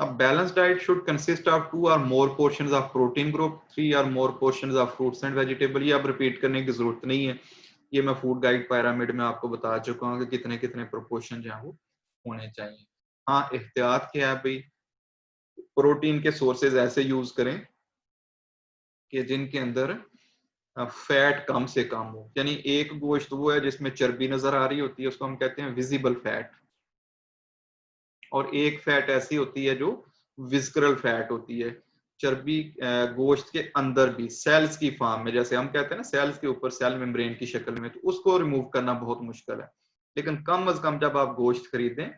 A balanced diet should consist of 2 or more portions of protein group, 3 or more portions of fruits and vegetable। ये अब repeat करने की जरूरत नहीं है, ये मैं फूड गाइड pyramid में आपको बता चुका हूँ कि कितने कितने प्रोपोर्शन जो है वो होने चाहिए। हाँ, एहतियात क्या है भाई, प्रोटीन के सोर्सेज ऐसे यूज करें कि जिनके अंदर फैट कम से कम हो। यानी एक गोश्त वो है जिसमें चर्बी नजर आ रही होती है, उसको हम कहते हैं विजिबल फैट, और एक फैट ऐसी होती है जो विस्करल फैट होती है। चर्बी गोश्त के अंदर भी सेल्स की फॉर्म में, जैसे हम कहते हैं ना सेल्स के ऊपर सेल मेम्ब्रेन की शक्ल में, तो उसको रिमूव करना बहुत मुश्किल है। लेकिन कम अज कम जब आप गोश्त खरीदें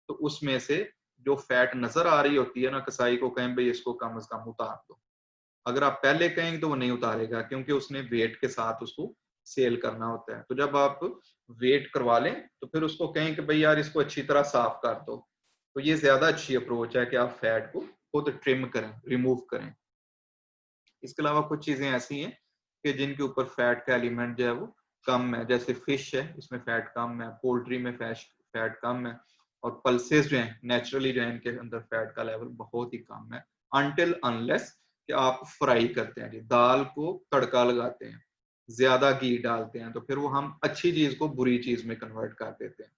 तो उसमें से जो फैट नजर आ रही होती है ना, कसाई को कहें भाई इसको कम अज कम उतार दो। अगर आप पहले कहेंगे तो वो नहीं उतारेगा, क्योंकि उसने वेट के साथ उसको सेल करना होता है। तो जब आप वेट करवा लें तो फिर उसको कहें कि भाई यार इसको अच्छी तरह साफ कर दो। तो ये ज्यादा अच्छी अप्रोच है कि आप फैट को खुद ट्रिम करें, रिमूव करें। इसके अलावा कुछ चीजें ऐसी हैं कि जिनके ऊपर फैट का एलिमेंट जो है वो कम है, जैसे फिश है, इसमें फैट कम है, पोल्ट्री में फैट कम है, और पल्सेस जो हैं नेचुरली जो है इनके अंदर फैट का लेवल बहुत ही कम है, अनटिल अनलेस कि आप फ्राई करते हैं जी, दाल को तड़का लगाते हैं, ज्यादा घी डालते हैं, तो फिर वो हम अच्छी चीज को बुरी चीज में कन्वर्ट कर देते हैं।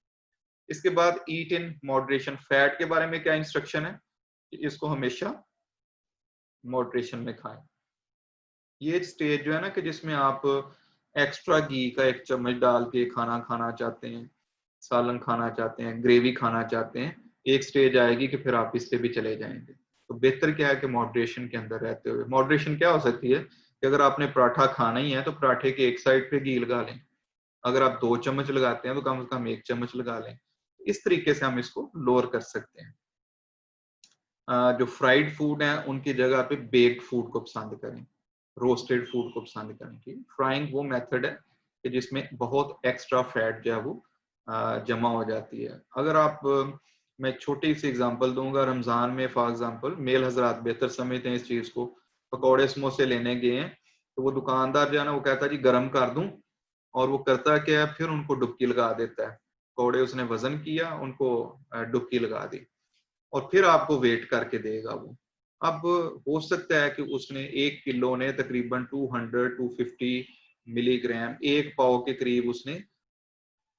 इसके बाद ईट इन मॉडरेशन। फैट के बारे में क्या इंस्ट्रक्शन है कि इसको हमेशा मॉडरेशन में खाएं। ये स्टेज जो है ना कि जिसमें आप एक्स्ट्रा घी का 1 चम्मच डाल के खाना खाना चाहते हैं, सालन खाना चाहते हैं, ग्रेवी खाना चाहते हैं, एक स्टेज आएगी कि फिर आप इससे भी चले जाएंगे। तो बेहतर क्या है कि मॉडरेशन के अंदर रहते हुए। मॉडरेशन क्या हो सकती है कि अगर आपने पराठा खाना ही है तो पराठे के एक साइड पे घी लगा लें, अगर आप 2 चम्मच लगाते हैं तो कम से कम 1 चम्मच लगा लें। इस तरीके से हम इसको लोअर कर सकते हैं। जो फ्राइड फूड है उनकी जगह पे बेक्ड फूड को पसंद करें, रोस्टेड फूड को पसंद करें। ठीक, फ्राइंग वो मेथड है कि जिसमें बहुत एक्स्ट्रा फैट जो है वो जमा हो जाती है। अगर आप मैं छोटी सी एग्जांपल दूंगा, रमजान में फॉर एग्जांपल मेल हजरात बेहतर समझते हैं इस चीज को, पकौड़े समोसे लेने गए हैं तो वो दुकानदार जो है ना वो कहता है जी गर्म कर दूं, और वो करता क्या है फिर उनको डुबकी लगा देता है। पकौड़े उसने वजन किया, उनको डुबकी लगा दी, और फिर आपको वेट करके देगा वो। अब हो सकता है कि उसने 1 किलो ने तकरीबन 200-250 मिलीग्राम, 1 पाव के करीब उसने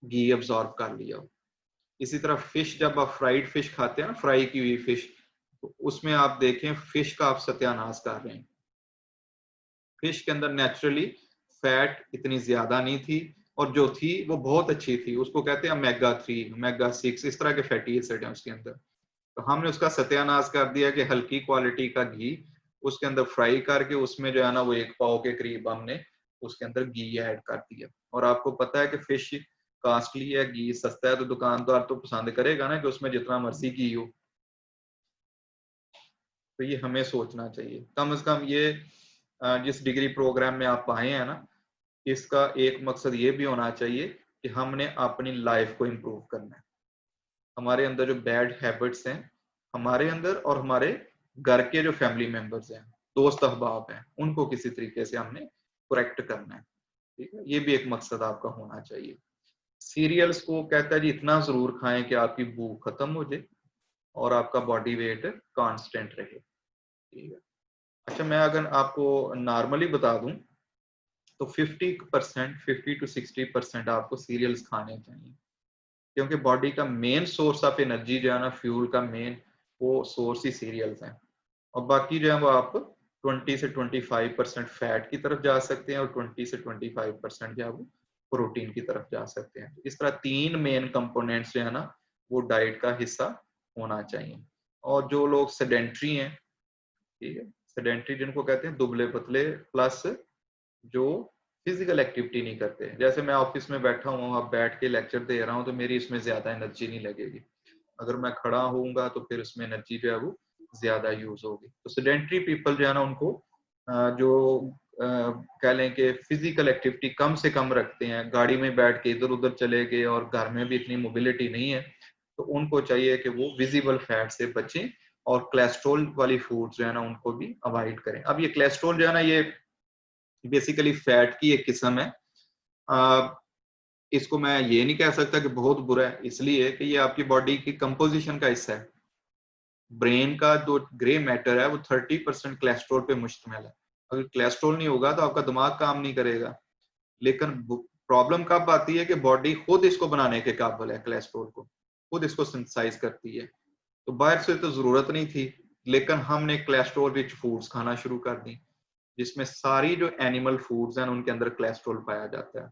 घी अब्सॉर्ब कर लिया। इसी तरह फिश, जब आप फ्राइड फिश खाते हैं ना, फ्राई की हुई फिश, तो उसमें आप देखें फिश का आप सत्यानाश कर रहे हैं। फिश के अंदर नेचुरली फैट इतनी ज्यादा नहीं थी, और जो थी वो बहुत अच्छी थी, उसको कहते हैं ओमेगा 3, ओमेगा 6, इस तरह के फैटी एसिड हैं उसके अंदर। तो हमने उसका सत्यानाश कर दिया कि हल्की क्वालिटी का घी उसके अंदर फ्राई करके उसमें जो है ना वो 1 पाव के करीब हमने उसके अंदर घी ऐड कर दिया। और आपको पता है कि फिश कॉस्टली है, घी सस्ता है, तो दुकानदार तो पसंद करेगा ना कि उसमें जितना मर्जी घी हो। तो ये हमें सोचना चाहिए। कम से कम ये जिस डिग्री प्रोग्राम में आप आए हैं ना, इसका एक मकसद ये भी होना चाहिए कि हमने अपनी लाइफ को इम्प्रूव करना है। हमारे अंदर जो बैड हैबिट्स हैं हमारे अंदर, और हमारे घर के जो फैमिली मेंबर्स हैं, दोस्त अहबाब हैं, उनको किसी तरीके से हमने करेक्ट करना है। ठीक है, ये भी एक मकसद आपका होना चाहिए। सीरियल्स को कहता है जी इतना जरूर खाएं कि आपकी भूख खत्म हो जाए और आपका बॉडी वेट कांस्टेंट रहे। ठीक है, अच्छा मैं अगर आपको नॉर्मली बता दूं तो 50%, 50 to 60% आपको सीरियल्स खाने चाहिए, क्योंकि बॉडी का मेन सोर्स ऑफ एनर्जी जो है ना, फ्यूल का मेन वो सोर्स ही सीरियल्स हैं। और बाकी जो है वो आप 20 से 25% फैट की तरफ जा सकते हैं, और 20 से 25% जो है वो प्रोटीन की तरफ जा सकते हैं। इस तरह 3 मेन कंपोनेंट्स जो है ना वो डाइट का हिस्सा होना चाहिए। और जो लोग सेडेंट्री हैं, ठीक है, सेडेंट्री जिनको कहते हैं दुबले पतले, प्लस जो फिजिकल एक्टिविटी नहीं करते, जैसे मैं ऑफिस में बैठा हूँ, अब बैठ के लेक्चर दे रहा हूँ, तो मेरी इसमें ज्यादा एनर्जी नहीं लगेगी। अगर मैं खड़ा होऊंगा तो फिर उसमें एनर्जी जो है वो ज्यादा यूज होगी। तो सेडेंट्री पीपल जो है ना उनको जो कह लें कि फिजिकल एक्टिविटी कम से कम रखते हैं, गाड़ी में बैठ के इधर उधर चले गए और घर में भी इतनी मोबिलिटी नहीं है, तो उनको चाहिए कि वो विजिबल फैट से बचें और कोलेस्ट्रॉल वाली फूड जो है ना उनको भी अवॉइड करें। अब ये कोलेस्ट्रॉल जो है ना ये बेसिकली फैट की एक किस्म है। इसको मैं ये नहीं कह सकता कि बहुत बुरा है, इसलिए कि ये आपकी बॉडी की कंपोजिशन का हिस्सा है। ब्रेन का जो ग्रे मैटर है वो 30% कोलेस्ट्रॉल पे मुश्तमिल है। अगर कोलेस्ट्रॉल नहीं होगा तो आपका दिमाग काम नहीं करेगा। लेकिन प्रॉब्लम कब आती है कि बॉडी खुद इसको बनाने के काबिल है, कोलेस्ट्रॉल को खुद इसको सिंथेसाइज करती है। तो बाहर से तो जरूरत नहीं थी, लेकिन हमने कोलेस्ट्रॉल रिच फूड्स खाना शुरू कर दी, जिसमें सारी जो एनिमल फूड्स हैं उनके अंदर कोलेस्ट्रॉल पाया जाता है।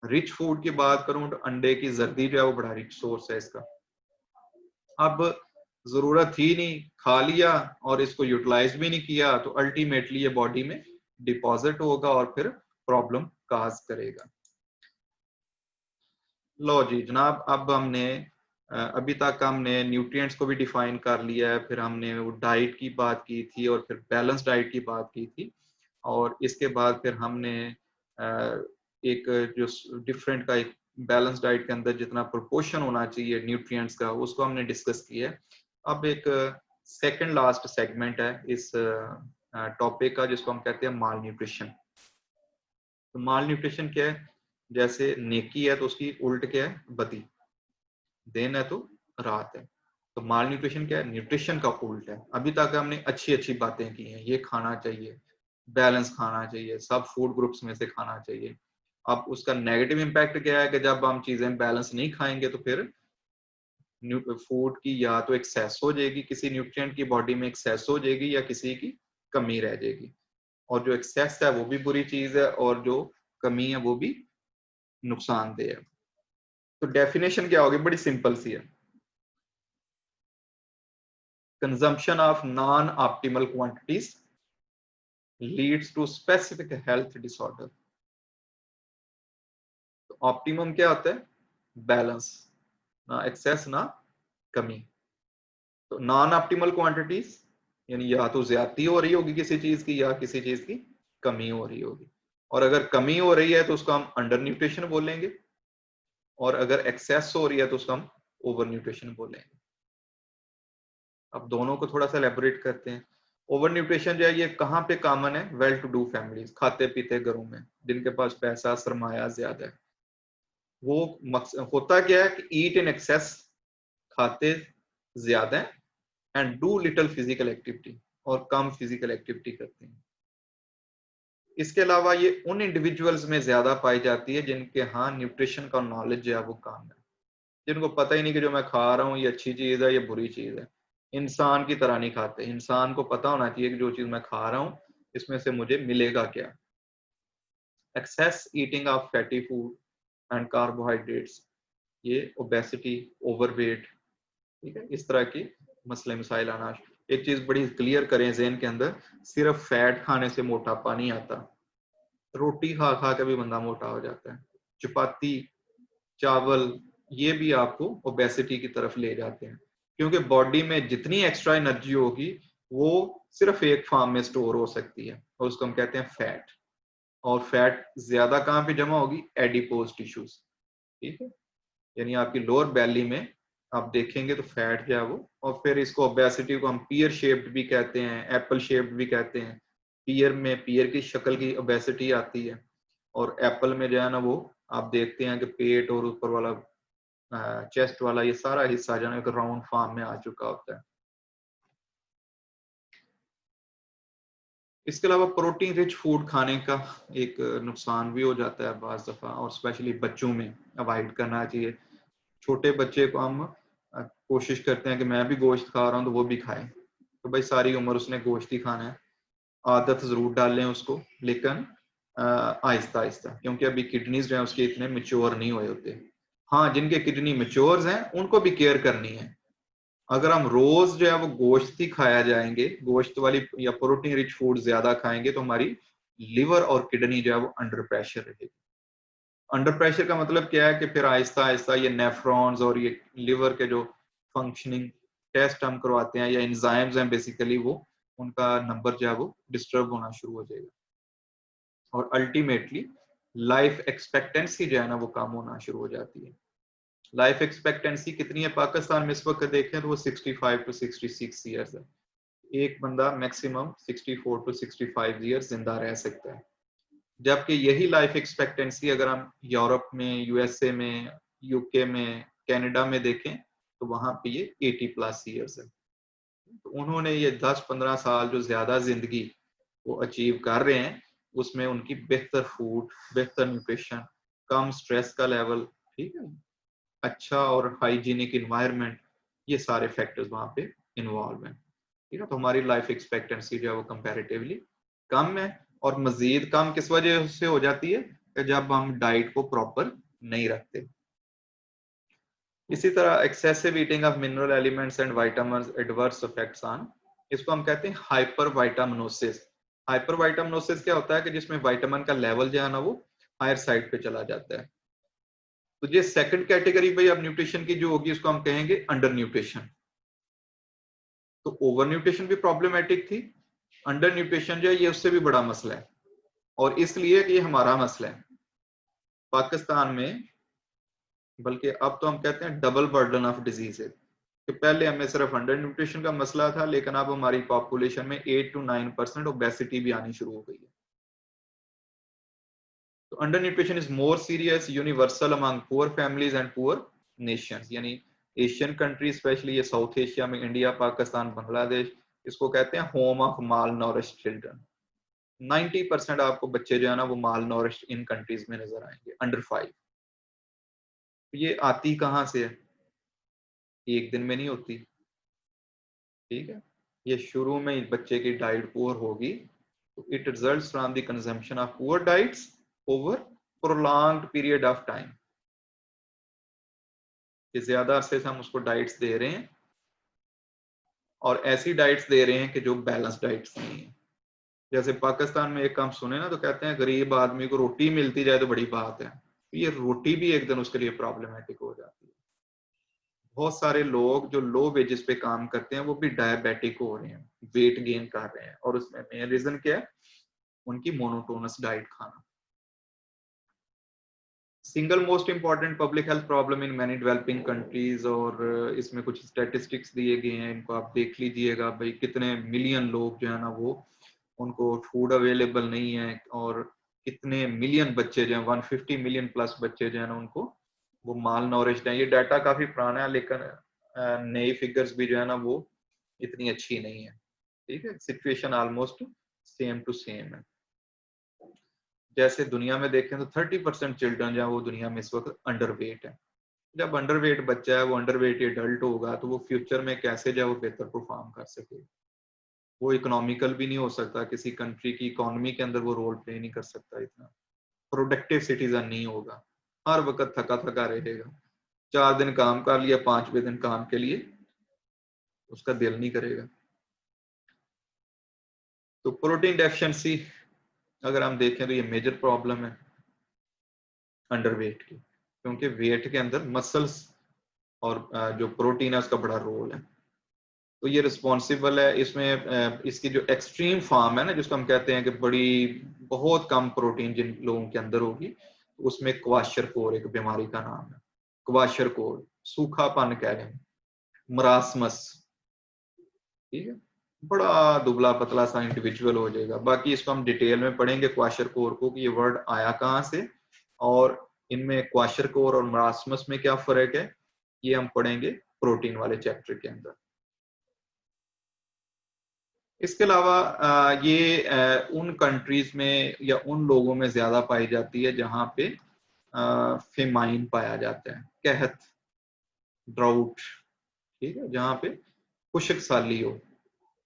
रिच फूड की बात करूं तो अंडे की जर्दी जो है वो बड़ा रिच सोर्स है इसका। अब जरूरत ही नहीं, खा लिया और इसको यूटिलाइज भी नहीं किया तो अल्टीमेटली ये बॉडी में डिपॉजिट होगा और फिर प्रॉब्लम काज करेगा। लो जी जनाब, अब हमने अभी तक हमने न्यूट्रिएंट्स को भी डिफाइन कर लिया है, फिर हमने वो डाइट की बात की थी और फिर बैलेंस डाइट की बात की थी, और इसके बाद फिर हमने एक जो डिफरेंट का एक बैलेंस डाइट के अंदर जितना प्रोपोर्शन होना चाहिए न्यूट्रिएंट्स का उसको हमने डिस्कस किया है। अब एक सेकंड लास्ट सेगमेंट है इस टॉपिक का, जिसको हम कहते हैं माल न्यूट्रिशन। तो माल न्यूट्रिशन क्या है? जैसे नेकी है तो उसकी उल्ट क्या है? बदी। दिन है तो रात है। तो माल न्यूट्रिशन क्या है? न्यूट्रिशन का उल्ट है। अभी तक हमने अच्छी अच्छी बातें की हैं, ये खाना चाहिए, बैलेंस खाना चाहिए, सब फूड ग्रुप्स में से खाना चाहिए। अब उसका नेगेटिव इम्पैक्ट क्या है कि जब हम चीजें बैलेंस नहीं खाएंगे तो फिर फूड की या तो एक्सेस हो जाएगी, किसी न्यूट्रिएंट की बॉडी में एक्सेस हो जाएगी, या किसी की कमी रह जाएगी। और जो एक्सेस है वो भी बुरी चीज है और जो कमी है वो भी नुकसानदेह है। तो डेफिनेशन क्या होगी? बड़ी सिंपल सी है, consumption of non optimal quantities leads to specific health disorder. तो ऑप्टिमम क्या होता है? बैलेंस, ना एक्सेस ना कमी। तो नॉन ऑप्टिमल क्वांटिटीज यानी या तो ज्यादती हो रही होगी किसी चीज की या किसी चीज की कमी हो रही होगी, और अगर कमी हो रही है तो उसको हम अंडर न्यूट्रिशन बोलेंगे, और अगर एक्सेस हो रही है तो उसको हम ओवर न्यूट्रिशन बोलेंगे। अब दोनों को थोड़ा सा एलेबोरेट करते हैं। ओवर न्यूट्रिशन जो है ये कहाँ पे कॉमन है? वेल टू डू फैमिलीज, खाते पीते घरों में, जिनके पास पैसा सरमाया ज्यादा है। वो होता क्या है कि ईट इन एक्सेस, खाते ज्यादा है, and do little physical activity, और कम फिजिकल एक्टिविटी करते हैं। इसके अलावा ये उन इंडिविजुअल्स में ज्यादा पाई जाती है जिनके यहाँ न्यूट्रिशन का नॉलेज जो है वो कम है, जिनको पता ही नहीं कि जो मैं खा रहा हूँ ये अच्छी चीज है ये बुरी चीज है। इंसान की तरह नहीं खाते, इंसान को पता होना चाहिए कि जो चीज मैं खा रहा हूँ इसमें से मुझे मिलेगा क्या। Excess eating of fatty food and carbohydrates, ये ओबेसिटी, ओवरवेट, ठीक है, इस तरह की मसले मसाइल आना। एक चीज बड़ी क्लियर करें ज़हन के अंदर, सिर्फ फैट खाने से मोटापा नहीं आता, रोटी खा खा के भी बंदा मोटा हो जाता है। चपाती, चावल, ये भी आपको ओबेसिटी की तरफ ले जाते हैं, क्योंकि बॉडी में जितनी एक्स्ट्रा एनर्जी होगी वो सिर्फ एक फॉर्म में स्टोर हो सकती है, और उसको हम कहते हैं फैट। और फैट ज्यादा कहाँ पे जमा होगी? एडिपोज टिश्यूज, ठीक है, यानी आपकी लोअर बैली में आप देखेंगे तो फैट जो है वो। और फिर इसको ओबेसिटी को हम पीयर शेप्ड भी कहते हैं, एप्पल शेप्ड भी कहते हैं। पीयर में पीयर की शक्ल की ओबेसिटी आती है, और एप्पल में जो है ना वो आप देखते हैं कि पेट और ऊपर वाला चेस्ट वाला ये सारा हिस्सा जो है एक राउंड फॉर्म में आ चुका होता है। इसके अलावा प्रोटीन रिच फूड खाने का एक नुकसान भी हो जाता है बाज दफा, और स्पेशली बच्चों में अवॉइड करना चाहिए। छोटे बच्चे को हम कोशिश करते हैं कि मैं भी गोश्त खा रहा हूँ तो वो भी खाए, तो भाई सारी उम्र उसने गोश्त ही खाना है। आदत जरूर डालें उसको, लेकिन आहिस्ता आहिस्ता, क्योंकि अभी किडनीज जो है उसके इतने मेच्योर नहीं हुए होते। हाँ, जिनके किडनी मेच्योर हैं उनको भी केयर करनी है। अगर हम रोज जो है वो गोश्त ही खाया जाएंगे, गोश्त वाली या प्रोटीन रिच फूड ज्यादा खाएंगे, तो हमारी लिवर और किडनी जो है वो अंडर प्रेशर रहेगी। अंडर प्रेशर का मतलब क्या है कि फिर आहिस्ता आहिस्ता ये नेफ्रॉन्स और ये लिवर के जो फंक्शनिंग टेस्ट हम करवाते हैं या एंजाइम्स हैं बेसिकली, वो उनका नंबर जो है वो डिस्टर्ब होना शुरू हो जाएगा, और अल्टीमेटली लाइफ एक्सपेक्टेंसी जो है ना वो कम होना शुरू हो जाती है। लाइफ एक्सपेक्टेंसी कितनी है पाकिस्तान में इस वक्त देखें तो वो 65 टू 66 ईयर्स है। एक बंदा मैक्सिमम 64 टू 65 ईयर्स जिंदा रह सकता है, जबकि यही लाइफ एक्सपेक्टेंसी अगर हम यूरोप में, यूएसए में, यूके में, कनाडा में देखें तो वहां पे ये 80+ ईयर्स है। तो उन्होंने ये 10-15 साल जो ज्यादा जिंदगी वो अचीव कर रहे हैं, उसमें उनकी बेहतर फूड, बेहतर न्यूट्रिशन, कम स्ट्रेस का लेवल, ठीक है, अच्छा और हाइजीनिक इन्वायरमेंट, ये सारे फैक्टर्स वहां पे इन्वॉल्व हैं। ठीक है, तो हमारी लाइफ एक्सपेक्टेंसी जो है वो कंपैरेटिवली कम है, और मजीद कम किस वजह से हो जाती है कि जब हम डाइट को प्रॉपर नहीं रखते। इसी तरह excessive eating of mineral elements and vitamins adverse effects on, इसको हम कहते हैं हाइपर विटामिनोसिस। हाइपर विटामिनोसिस क्या होता है कि जिसमें विटामिन का लेवल जो है ना वो हायर साइड पे चला जाता है। तो ये सेकंड कैटेगरी भाई अब न्यूट्रिशन की जो होगी उसको हम कहेंगे अंडर न्यूट्रिशन। तो ओवर न्यूट्रिशन भी प्रॉब्लमेटिक थी, अंडर न्यूट्रिशन जो है ये उससे भी बड़ा मसला है, और इसलिए कि ये हमारा मसला है पाकिस्तान में, बल्कि अब तो हम कहते हैं डबल बर्डन ऑफ डिजीज है, कि पहले हमें सिर्फ अंडर न्यूट्रिशन का मसला था, लेकिन अब हमारी पॉपुलेशन में 8 to 9% ओबेसिटी भी आनी शुरू हो गई है। तो under nutrition is more serious universal among poor families and poor Nations, यानी एशियन कंट्रीज, स्पेशली ये साउथ एशिया में इंडिया, पाकिस्तान, बांग्लादेश, इसको कहते हैं होम ऑफ माल नॉरिश्ड चिल्ड्रन। 90% आपको बच्चे जो है ना वो माल नॉरिश्ड इन कंट्रीज में नजर आएंगे अंडर 5। ये आती कहाँ से है? एक दिन में नहीं होती, ठीक है, ये शुरू में ही बच्चे की डाइट पुअर होगी, तो it results from the consumption of poor diets over prolonged period of time, कि ज्यादा अरसे से हम उसको डाइट्स दे रहे हैं, और ऐसी डाइट्स दे रहे हैं कि जो बैलेंस डाइट्स नहीं है। जैसे पाकिस्तान में एक काम सुने ना तो कहते हैं गरीब आदमी को रोटी मिलती जाए तो बड़ी बात है, तो ये रोटी भी एक दिन उसके लिए प्रॉब्लमेटिक हो जाती है। बहुत सारे लोग जो लो वेजेस पे काम करते हैं वो भी डायबिटिक हो रहे हैं, वेट गेन कर रहे हैं, और उसमें मेन रीजन क्या है? उनकी मोनोटोनस डाइट खाना। Single most important public health problem in many developing countries, और इसमें कुछ स्टैटिस्टिक्स दिए गए हैं, इनको आप देख लीजिएगा भाई, कितने मिलियन लोग जो है ना वो उनको फूड अवेलेबल नहीं है, और कितने मिलियन बच्चे जो है 150 मिलियन प्लस बच्चे जो है ना उनको वो माल नॉरिश्ड है। ये डाटा काफी पुराना है, लेकिन नई फिगर्स भी जो है ना वो इतनी अच्छी नहीं है। ठीक है, situation almost same to same है। जैसे दुनिया में देखें तो 30% चिल्ड्रन जो है वो दुनिया में इस वक्त अंडर वेट है। जब अंडर वेट बच्चा है, वो अंडर वेट एडल्ट होगा, तो वो फ्यूचर में कैसे जो है वो बेहतर परफॉर्म कर सके। वो इकोनॉमिकल भी नहीं हो सकता, किसी कंट्री की इकोनॉमी के अंदर वो रोल प्ले नहीं कर सकता, इतना प्रोडक्टिव सिटीजन नहीं होगा, हर वक्त थका थका रहेगा, 4 दिन काम कर लिया, 5वें दिन काम के लिए उसका दिल नहीं करेगा। तो प्रोटीन डेफिशिएंसी अगर हम देखें तो ये मेजर प्रॉब्लम है अंडर वेट की, क्योंकि वेट के अंदर मसल्स और जो प्रोटीन है उसका बड़ा रोल है। तो ये रिस्पॉन्सिबल है इसमें, इसकी जो एक्सट्रीम फॉर्म है ना जिसको हम कहते हैं कि बड़ी बहुत कम प्रोटीन जिन लोगों के अंदर होगी, उसमें क्वाशरकोर एक बीमारी का नाम है, क्वाशरकोर, सूखापन कह रहे हैं, मरासमस, ठीक है, बड़ा दुबला पतला सा इंडिविजुअल हो जाएगा। बाकी इसको हम डिटेल में पढ़ेंगे क्वाशरकोर को कि ये वर्ड आया कहाँ से, और इनमें क्वाशरकोर और मरासमस में क्या फर्क है, ये हम पढ़ेंगे प्रोटीन वाले चैप्टर के अंदर। इसके अलावा ये उन कंट्रीज में या उन लोगों में ज्यादा पाई जाती है जहां पे फेमाइन पाया जाता है, कहत, ड्राउट, ठीक है, जहां पे खुशक साली हो,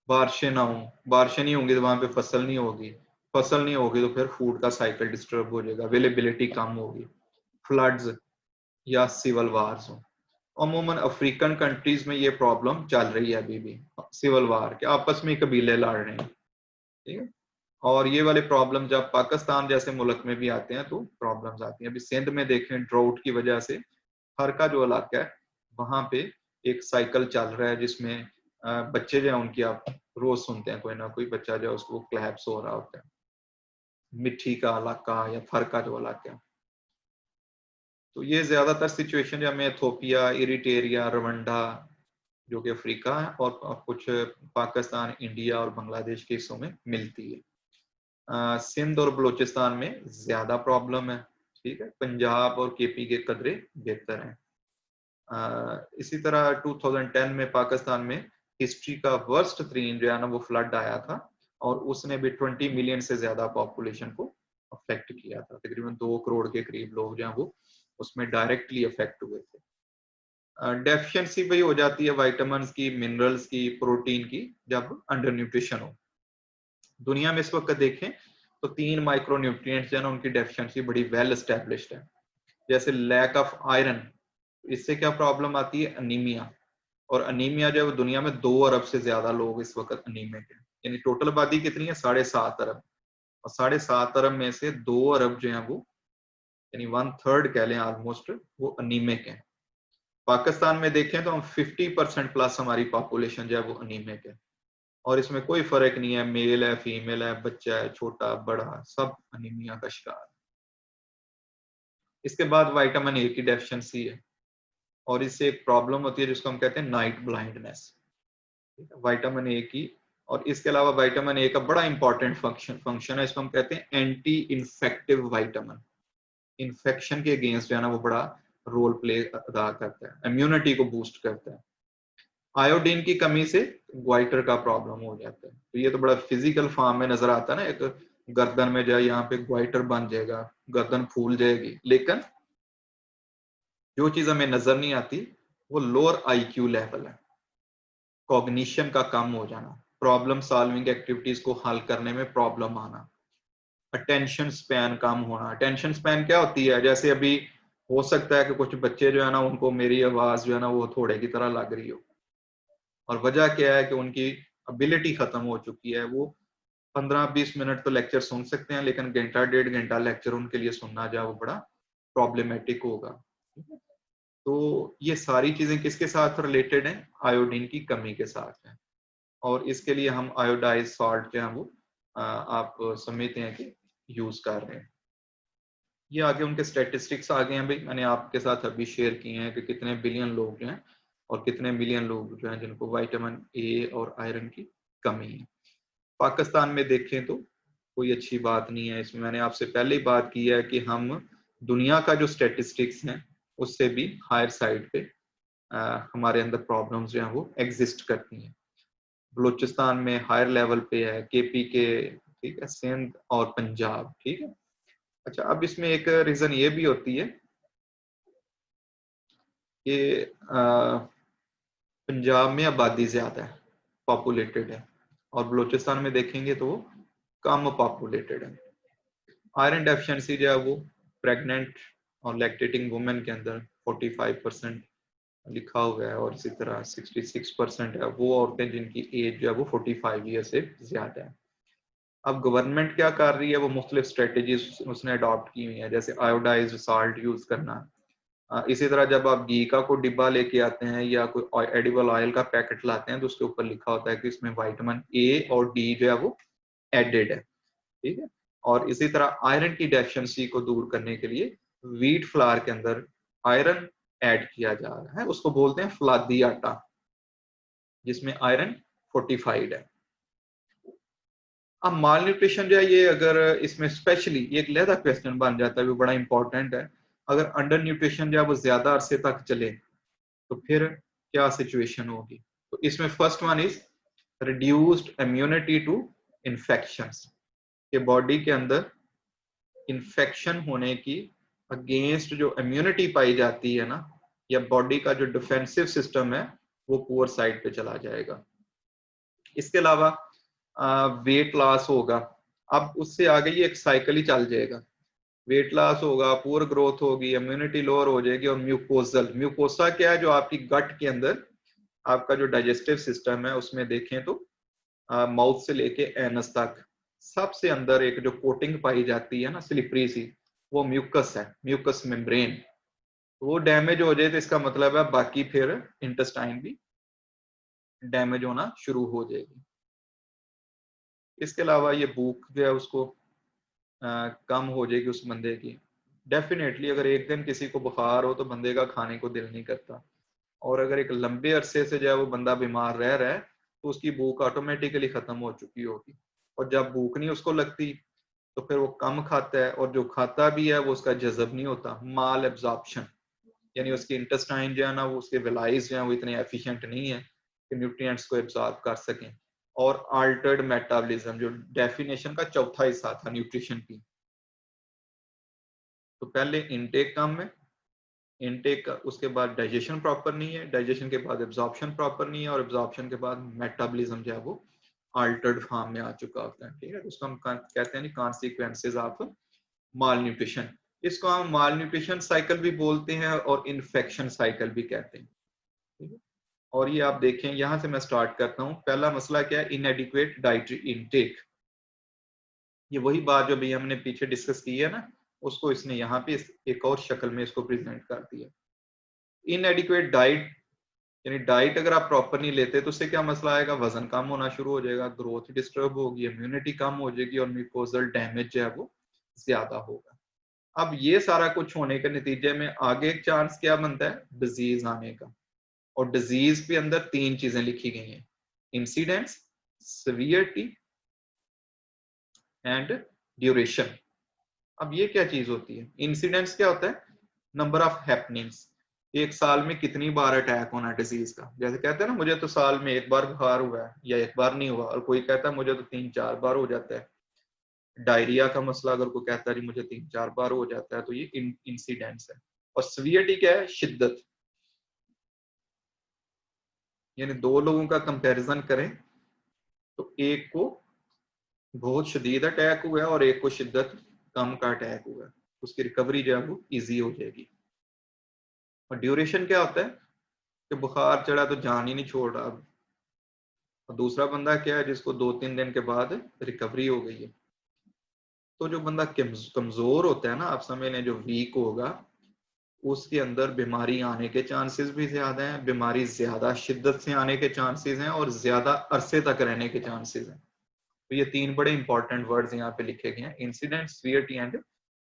बारिशें ना हो, बारिशें नहीं होंगी तो वहां पे फसल नहीं होगी, फसल नहीं होगी तो फिर फूड का साइकिल डिस्टर्ब हो जाएगा, अवेलेबिलिटी कम होगी, फ्लड्स या सिविल वार्स हो। अमूमन अफ्रीकन कंट्रीज में ये प्रॉब्लम चल रही है अभी भी, सिविल वार के आपस में कबीले लड़ रहे हैं, ठीक है, और ये वाले प्रॉब्लम जब पाकिस्तान जैसे मुल्क में भी आते हैं तो प्रॉब्लम्स आती हैं। अभी सिंध में देखें ड्राउट की वजह से हर का जो इलाका है वहां पे एक साइकिल चल रहा है जिसमें बच्चे जो है उनकी आप रोज सुनते हैं कोई ना कोई बच्चा जो है उसको क्लैप्स हो रहा होता है, मिट्टी का इलाका या फर का जो इलाका है। तो ये ज्यादातर सिचुएशन जो हमें एथोपिया, इरिटेरिया, रवंडा जो कि अफ्रीका है, और कुछ पाकिस्तान, इंडिया और बांग्लादेश के हिस्सों में मिलती है। सिंध और बलूचिस्तान में ज्यादा प्रॉब्लम है, ठीक है, पंजाब और केपी के कदरे बेहतर हैं। इसी तरह 2010 में पाकिस्तान में हिस्ट्री का वर्स्ट 3 जो है ना वो फ्लड आया था, और उसने भी 20 मिलियन से ज्यादा पॉपुलेशन को अफेक्ट किया था। तकरीबन 2 करोड़ के करीब लोग जो हैं वो उसमें डायरेक्टली अफेक्ट हुए थे। डेफिशिएंसी भी हो जाती है विटामिन की, मिनरल्स की, प्रोटीन की, जब अंडर न्यूट्रिशन हो। दुनिया में इस वक्त देखें तो 3 माइक्रो न्यूट्रिएंट्स जो है ना उनकी डेफिशिएंसी बड़ी वेल एस्टेब्लिश्ड है। जैसे लैक ऑफ आयरन, इससे क्या प्रॉब्लम आती है? अनीमिया। और अनीमिया जो है दुनिया में 2 अरब से ज्यादा लोग इस वक्त अनीमिक हैं। यानी टोटल आबादी कितनी है? 7.5 अरब। और 7.5 अरब में से 2 अरब जो है वो, यानी 1/3 कह लें ऑलमोस्ट, वो अनीमिक है। पाकिस्तान में देखें तो हम 50% प्लस हमारी पॉपुलेशन जो है वो अनीमिक है, और इसमें कोई फर्क नहीं है, मेल है, फीमेल है, बच्चा है, छोटा बड़ा, सब अनीमिया का शिकार है। इसके बाद विटामिन ए की डेफिशिएंसी है, और इससे एक प्रॉब्लम होती है जिसको हम कहते हैं नाइट ब्लाइंडनेस, विटामिन ए की। और इसके अलावा विटामिन ए का बड़ा इंपॉर्टेंट फंक्शन है, इसको हम कहते हैं एंटी इन्फेक्टिव विटामिन। इन्फेक्शन के अगेंस्ट जो है ना वो बड़ा रोल प्ले अदा करता है, इम्यूनिटी को बूस्ट करता है। आयोडीन की कमी से ग्वाइटर का प्रॉब्लम हो जाता है। तो ये तो बड़ा फिजिकल फॉर्म में नजर आता है ना, एक गर्दन में जाए यहाँ पे ग्वाइटर बन जाएगा, गर्दन फूल जाएगी, लेकिन जो चीज हमें नजर नहीं आती वो लोअर आईक्यू लेवल है, कॉग्निशन का कम हो जाना, प्रॉब्लम सॉल्विंग एक्टिविटीज को हल करने में प्रॉब्लम आना, अटेंशन स्पैन कम होना। अटेंशन स्पैन क्या होती है? जैसे अभी हो सकता है कि कुछ बच्चे जो है ना उनको मेरी आवाज जो है ना वो थोड़े की तरह लग रही हो, और वजह क्या है कि उनकी एबिलिटी खत्म हो चुकी है। वो 15-20 मिनट तो लेक्चर सुन सकते हैं, लेकिन घंटा 1.5 घंटा लेक्चर उनके लिए सुनना जो वो बड़ा प्रॉब्लमेटिक होगा। तो ये सारी चीजें किसके साथ रिलेटेड हैं? आयोडीन की कमी के साथ है, और इसके लिए हम आयोडाइज सॉल्ट जो है वो आप समझते हैं कि यूज कर रहे हैं। ये आगे उनके स्टेटिस्टिक्स आ गए हैं भाई, मैंने आपके साथ अभी शेयर किए हैं कि कितने बिलियन लोग जो हैं और कितने मिलियन लोग जो हैं जिनको विटामिन ए और आयरन की कमी है। पाकिस्तान में देखें तो कोई अच्छी बात नहीं है। इसमें मैंने आपसे पहले ही बात की है कि हम दुनिया का जो स्टेटिस्टिक्स हैं उससे भी हायर साइड पे हमारे अंदर प्रॉब्लम्स जो हैं वो एग्जिस्ट करती हैं। बलूचिस्तान में हायर लेवल पे है, केपी के, ठीक है, सिंध और पंजाब, ठीक है। अच्छा, अब इसमें एक रीजन ये भी होती है कि पंजाब में आबादी ज्यादा है, पॉपुलेटेड है, और बलूचिस्तान में देखेंगे तो वो कम पॉपुलेटेड है। आयरन डेफिशिएंसी जो है वो प्रेग्नेंट और लैक्टेटिंग वुमेन के अंदर 45% लिखा हुआ है, और इसी तरह 66% है वो औरतें जिनकी एज जो है वो 45 ईयर से ज्यादा है। अब गवर्नमेंट क्या कर रही है? वो मुख्तलिफ स्ट्रेटेजीज उसने अडॉप्ट की हुई है, जैसे आयोडाइज्ड साल्ट यूज करना। इसी तरह जब आप घी का कोई डिब्बा लेके आते हैं या कोई एडिबल ऑयल का पैकेट लाते हैं तो उसके ऊपर लिखा होता है कि इसमें विटामिन ए और डी जो है वो एडेड है, ठीक है। और इसी तरह आयरन की डेफिशिएंसी को दूर करने के लिए व्हीट फ्लावर के अंदर आयरन ऐड किया जा रहा है, उसको बोलते हैं फलादी आटा, जिसमें आयरन फोर्टिफाइड है। अब माल न्यूट्रिशन जो है ये अगर इसमें स्पेशली ये एक अलग क्वेश्चन बन जाता है, वो बड़ा इंपॉर्टेंट है। अगर अंडर न्यूट्रिशन जो है वो ज्यादा अरसे तक चले तो फिर क्या सिचुएशन होगी? तो इसमें first one is reduced immunity to infections, के बॉडी के अंदर इन्फेक्शन होने की अगेंस्ट जो इम्यूनिटी पाई जाती है ना, या बॉडी का जो डिफेंसिव सिस्टम है वो पुअर साइड पे चला जाएगा। इसके अलावा वेट लॉस होगा। अब उससे आगे ये एक साइकिल ही चल जाएगा, वेट लॉस होगा, पुअर ग्रोथ होगी, इम्यूनिटी लोअर हो जाएगी, और म्यूकोसा क्या है? जो आपकी गट के अंदर आपका जो डाइजेस्टिव सिस्टम है उसमें देखें तो माउथ से लेके एनस तक सबसे अंदर एक जो कोटिंग पाई जाती है ना, स्लिपरी सी, वो म्यूकस है, म्यूकस मेम्ब्रेन। वो डैमेज हो जाए तो इसका मतलब है बाकी फिर इंटेस्टाइन भी डैमेज होना शुरू हो जाएगी। इसके अलावा ये भूख जो है उसको कम हो जाएगी उस बंदे की। डेफिनेटली अगर एक दिन किसी को बुखार हो तो बंदे का खाने को दिल नहीं करता, और अगर एक लंबे अरसे से जो है वो बंदा बीमार रह रहा है तो उसकी भूख ऑटोमेटिकली खत्म हो चुकी होगी, और जब भूख नहीं उसको लगती तो फिर वो कम खाता है, और जो खाता भी है वो उसका जज़ब नहीं होता, माल एब्जॉर्प्शन, यानी उसकी इंटेस्टाइन जो है ना वो उसके विलाइज जो है वो इतने एफिशिएंट नहीं है कि न्यूट्रिएंट्स को एब्जॉर्ब कर सकें। और अल्टर्ड मेटाबॉलिज्म जो डेफिनेशन का चौथा हिस्सा था न्यूट्रिशन की। तो पहले इनटेक कम है, इनटेक उसके बाद डाइजेशन प्रॉपर नहीं है, डाइजेशन के बाद एब्जॉर्प्शन प्रॉपर नहीं है, और एब्जॉर्प्शन के बाद मेटाबॉलिज्म जो है वो अल्टर्ड फॉर्म में आ चुका होता है। ठीक है, उसको हम कहते हैं कॉन्सिक्वेंसेस ऑफ माल न्यूट्रिशन। इसको हम माल न्यूट्रिशन साइकिल भी बोलते हैं और इन्फेक्शन साइकिल भी कहते हैं। ठीक है, और ये आप देखें, यहां से मैं स्टार्ट करता हूं। पहला मसला क्या है? इनएडिक्वेट डाइटरी इनटेक। ये वही बात जो भी हमने पीछे डिस्कस की है ना, उसको इसने यहाँ पे एक और शक्ल में इसको प्रेजेंट कर दिया। इनएडिक्वेट डाइट यानी डाइट अगर आप प्रॉपर नहीं लेते तो उससे क्या मसला आएगा? वजन कम होना शुरू हो जाएगा, ग्रोथ डिस्टर्ब होगी, इम्यूनिटी कम हो जाएगी, और म्यूकोजल डैमेज जो है वो ज्यादा होगा। अब ये सारा कुछ होने के नतीजे में आगे एक चांस क्या बनता है? डिजीज आने का। और डिजीज के अंदर 3 चीजें लिखी गई हैं: इंसिडेंस, सीवियरिटी एंड ड्यूरेशन। अब ये क्या चीज होती है? इंसिडेंस क्या होता है? नंबर ऑफ हैपनिंग्स, एक साल में कितनी बार अटैक होना डिजीज का। जैसे कहते हैं ना, मुझे तो साल में एक बार बुखार हुआ है, या एक बार नहीं हुआ, और कोई कहता है मुझे तो 3-4 बार हो जाता है। डायरिया का मसला अगर कोई कहता है मुझे 3-4 बार हो जाता है, तो ये इंसिडेंट्स है। और सीवियरिटी क्या है? शिद्दत। यानी 2 लोगों का कंपैरिजन करें तो एक को बहुत शदीद अटैक हुआ है और एक को शिद्दत कम का अटैक हुआ है, उसकी रिकवरी जो है वो इजी हो जाएगी। और ड्यूरेशन क्या होता है? कि बुखार चढ़ा तो जान ही नहीं छोड़ रहा। और दूसरा बंदा क्या है जिसको 2-3 दिन के बाद रिकवरी हो गई है। तो जो बंदा कमजोर होता है ना, आप समझ लें जो वीक होगा, उसके अंदर बीमारी आने के चांसेस भी ज्यादा हैं, बीमारी ज्यादा शिद्दत से आने के चांसेस हैं, और ज्यादा अरसे तक रहने के चांसेस हैं। तो ये 3 बड़े इंपॉर्टेंट वर्ड्स यहाँ पे लिखे गए हैं: इंसिडेंट, सीवियरिटी एंड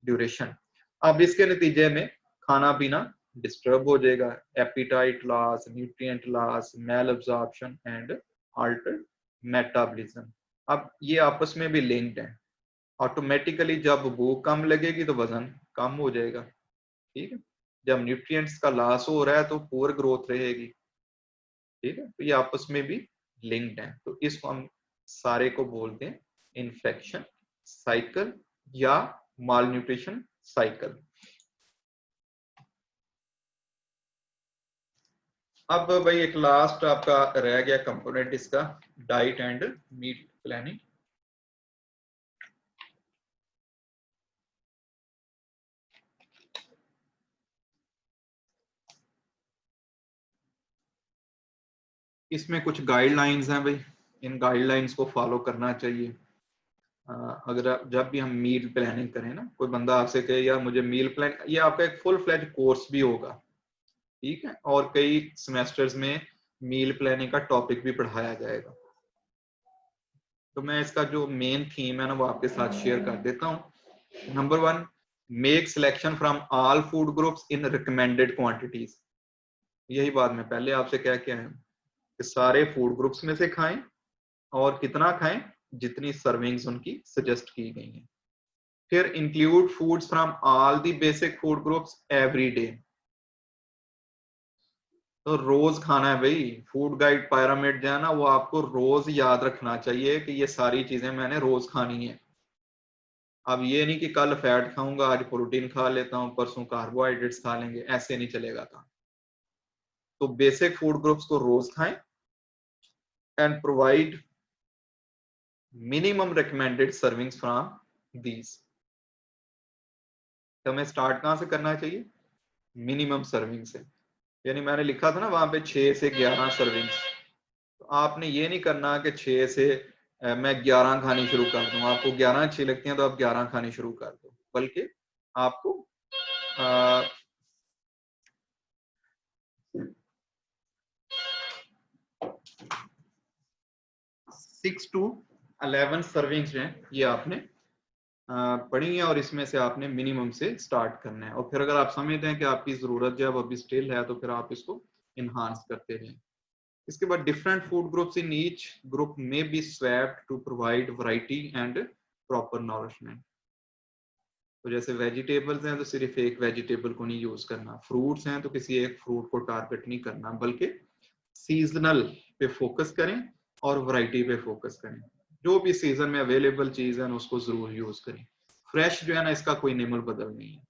ड्यूरेशन। अब इसके नतीजे में खाना पीना डिस्टर्ब हो जाएगा, appetite loss, nutrient loss, malabsorption and altered metabolism. अब ये आपस में भी लिंक्ड है। ऑटोमेटिकली जब भूख कम लगेगी तो वजन कम हो जाएगा। ठीक है, जब न्यूट्रिएंट्स का लॉस हो रहा है तो पुअर ग्रोथ रहेगी। ठीक है, तो ये आपस में भी लिंक्ड है। तो इसको हम सारे को बोलते हैं इन्फेक्शन साइकिल या माल न्यूट्रिशन साइकिल। अब भाई एक लास्ट आपका रह गया कंपोनेंट इसका, डाइट एंड मील प्लानिंग। इसमें कुछ गाइडलाइंस हैं भाई, इन गाइडलाइंस को फॉलो करना चाहिए। अगर जब भी हम मील प्लानिंग करें ना, कोई बंदा आपसे कहे यार मुझे मील प्लान, ये आपका एक फुल फ्लेज कोर्स भी होगा। ठीक है, और कई सेमेस्टर्स में मील प्लानिंग का टॉपिक भी पढ़ाया जाएगा। तो मैं इसका जो मेन थीम है ना वो आपके साथ शेयर कर देता हूँ। Number 1, make selection from all food groups in recommended quantities. यही बात मैं पहले आपसे क्या है कि सारे फूड ग्रुप्स में से खाएं, और कितना खाएं? जितनी सर्विंग्स उनकी सजेस्ट की गई हैं। फिर include foods from all the basic food groups every day. तो रोज खाना है भाई। फूड गाइड पिरामिड जो है ना वो आपको रोज याद रखना चाहिए कि ये सारी चीजें मैंने रोज खानी है। अब ये नहीं कि कल फैट खाऊंगा, आज प्रोटीन खा लेता हूँ, परसों कार्बोहाइड्रेट्स खा लेंगे, ऐसे नहीं चलेगा काम। तो बेसिक फूड ग्रुप्स को रोज खाएं and provide minimum recommended servings from these. तो हमें स्टार्ट कहां से करना चाहिए? मिनिमम सर्विंग से। यानी मैंने लिखा था ना वहां पे 6 से 11 सर्विंग्स। तो आपने ये नहीं करना कि 6 से मैं 11 खानी शुरू कर दूं। आपको 11 अच्छी लगती हैं तो आप 11 खानी शुरू कर दो, बल्कि आपको 6 to 11 सर्विंग्स जो हैं ये आपने पढ़ी है, और इसमें से आपने मिनिमम से स्टार्ट करना है। और फिर अगर आप समझते हैं कि आपकी जरूरत जो है वो अभी स्टिल है, तो फिर आप इसको इनहांस करते रहें। इसके बाद different food groups in each group में be swapped to provide variety and proper nourishment. तो जैसे वेजिटेबल्स हैं तो सिर्फ एक वेजिटेबल को नहीं यूज करना, फ्रूट्स हैं तो किसी एक फ्रूट को टारगेट नहीं करना, बल्कि सीजनल पे फोकस करें और वैरायटी पे फोकस करें। जो भी सीजन में अवेलेबल चीज है उसको जरूर यूज करें। फ्रेश जो है ना, इसका कोई निमल बदल नहीं है।